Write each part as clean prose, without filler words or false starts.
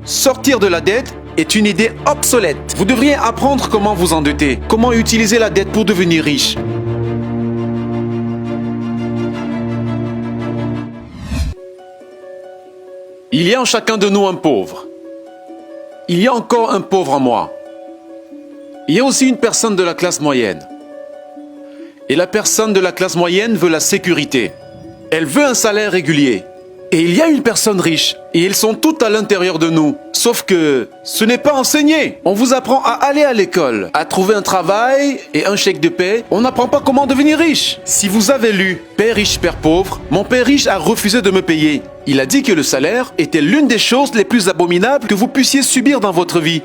Sortir de la dette est une idée obsolète. Vous devriez apprendre comment vous endetter, comment utiliser la dette pour devenir riche. Il y a en chacun de nous un pauvre. Il y a encore un pauvre en moi. Il y a aussi une personne de la classe moyenne. Et la personne de la classe moyenne veut la sécurité. Elle veut un salaire régulier. Et il y a une personne riche. Et ils sont toutes à l'intérieur de nous. Sauf que ce n'est pas enseigné. On vous apprend à aller à l'école, à trouver un travail et un chèque de paie. On n'apprend pas comment devenir riche. Si vous avez lu « Père riche, Père pauvre », mon père riche a refusé de me payer. Il a dit que le salaire était l'une des choses les plus abominables que vous puissiez subir dans votre vie.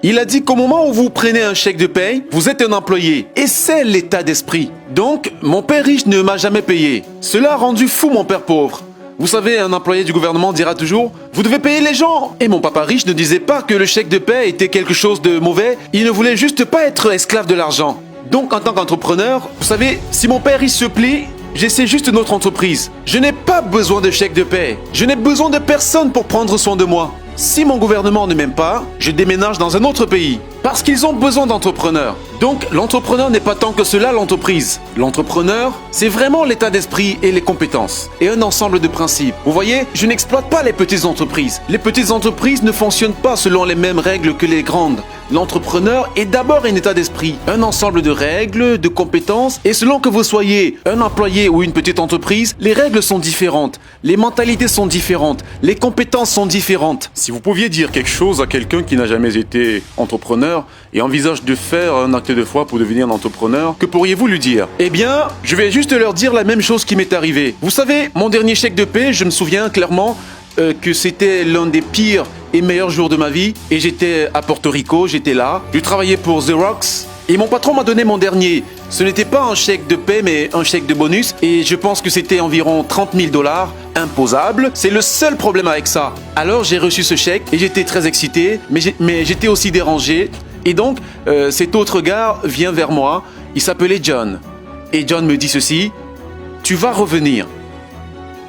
Il a dit qu'au moment où vous prenez un chèque de paye, vous êtes un employé. Et c'est l'état d'esprit. Donc, mon père riche ne m'a jamais payé. Cela a rendu fou mon père pauvre. Vous savez, un employé du gouvernement dira toujours « Vous devez payer les gens !» Et mon papa riche ne disait pas que le chèque de paie était quelque chose de mauvais. Il ne voulait juste pas être esclave de l'argent. Donc, en tant qu'entrepreneur, vous savez, si mon père riche se plaît, j'essaie juste une autre entreprise. Je n'ai pas besoin de chèque de paie. Je n'ai besoin de personne pour prendre soin de moi. Si mon gouvernement ne m'aime pas, je déménage dans un autre pays. Parce qu'ils ont besoin d'entrepreneurs. Donc, l'entrepreneur n'est pas tant que cela l'entreprise. L'entrepreneur, c'est vraiment l'état d'esprit et les compétences. Et un ensemble de principes. Vous voyez, je n'exploite pas les petites entreprises. Les petites entreprises ne fonctionnent pas selon les mêmes règles que les grandes. L'entrepreneur est d'abord un état d'esprit, un ensemble de règles, de compétences. Et selon que vous soyez un employé ou une petite entreprise, les règles sont différentes. Les mentalités sont différentes. Les compétences sont différentes. Si vous pouviez dire quelque chose à quelqu'un qui n'a jamais été entrepreneur et envisage de faire un acte de foi pour devenir un entrepreneur, que pourriez-vous lui dire? Eh bien, je vais juste leur dire la même chose qui m'est arrivée. Vous savez, mon dernier chèque de paie, je me souviens clairement que c'était l'un des pires et meilleurs jours de ma vie. Et j'étais à Porto Rico, j'étais là. Je travaillais pour Xerox. Et mon patron m'a donné mon dernier. Ce n'était pas un chèque de paie, mais un chèque de bonus. Et je pense que c'était environ 30 000 $, imposable. C'est le seul problème avec ça. Alors j'ai reçu ce chèque et j'étais très excité, mais j'étais aussi dérangé. Et donc, cet autre gars vient vers moi. Il s'appelait John. Et John me dit ceci: tu vas revenir.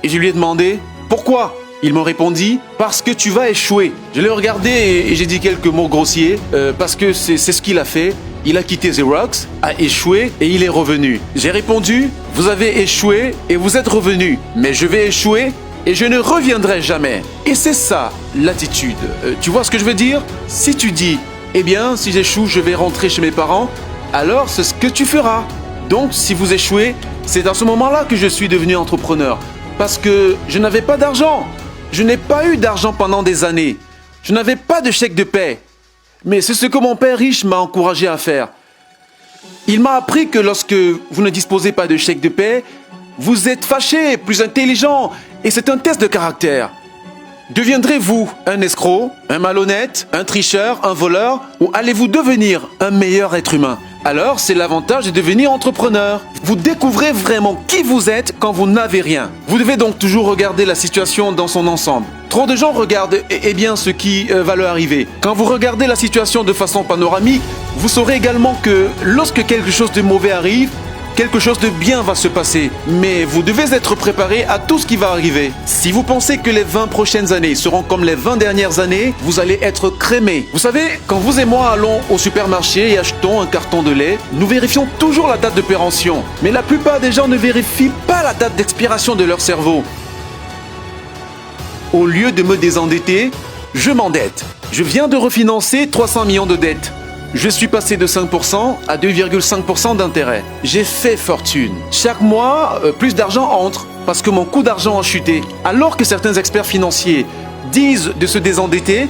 Et je lui ai demandé pourquoi. Il me répondit « Parce que tu vas échouer ». Je l'ai regardé et j'ai dit quelques mots grossiers parce que c'est ce qu'il a fait. Il a quitté Xerox, a échoué et il est revenu. J'ai répondu « Vous avez échoué et vous êtes revenu. Mais je vais échouer et je ne reviendrai jamais. » Et c'est ça l'attitude. Tu vois ce que je veux dire? Si tu dis « Eh bien, si j'échoue, je vais rentrer chez mes parents », alors c'est ce que tu feras. Donc, si vous échouez, c'est à ce moment-là que je suis devenu entrepreneur. Parce que je n'avais pas d'argent. Je n'ai pas eu d'argent pendant des années. Je n'avais pas de chèque de paie. Mais c'est ce que mon père riche m'a encouragé à faire. Il m'a appris que lorsque vous ne disposez pas de chèque de paie, vous êtes fâché, plus intelligent, et c'est un test de caractère. Deviendrez-vous un escroc, un malhonnête, un tricheur, un voleur, ou allez-vous devenir un meilleur être humain? Alors, c'est l'avantage de devenir entrepreneur. Vous découvrez vraiment qui vous êtes quand vous n'avez rien. Vous devez donc toujours regarder la situation dans son ensemble. Trop de gens regardent bien ce qui va leur arriver. Quand vous regardez la situation de façon panoramique, vous saurez également que lorsque quelque chose de mauvais arrive, quelque chose de bien va se passer. Mais vous devez être préparé à tout ce qui va arriver. Si vous pensez que les 20 prochaines années seront comme les 20 dernières années, vous allez être crémé. Vous savez, quand vous et moi allons au supermarché et achetons un carton de lait, nous vérifions toujours la date de péremption. Mais la plupart des gens ne vérifient pas la date d'expiration de leur cerveau. Au lieu de me désendetter, je m'endette. Je viens de refinancer 300 millions de dettes. Je suis passé de 5% à 2,5% d'intérêt. J'ai fait fortune. Chaque mois, plus d'argent entre parce que mon coût d'argent a chuté. Alors que certains experts financiers disent de se désendetter,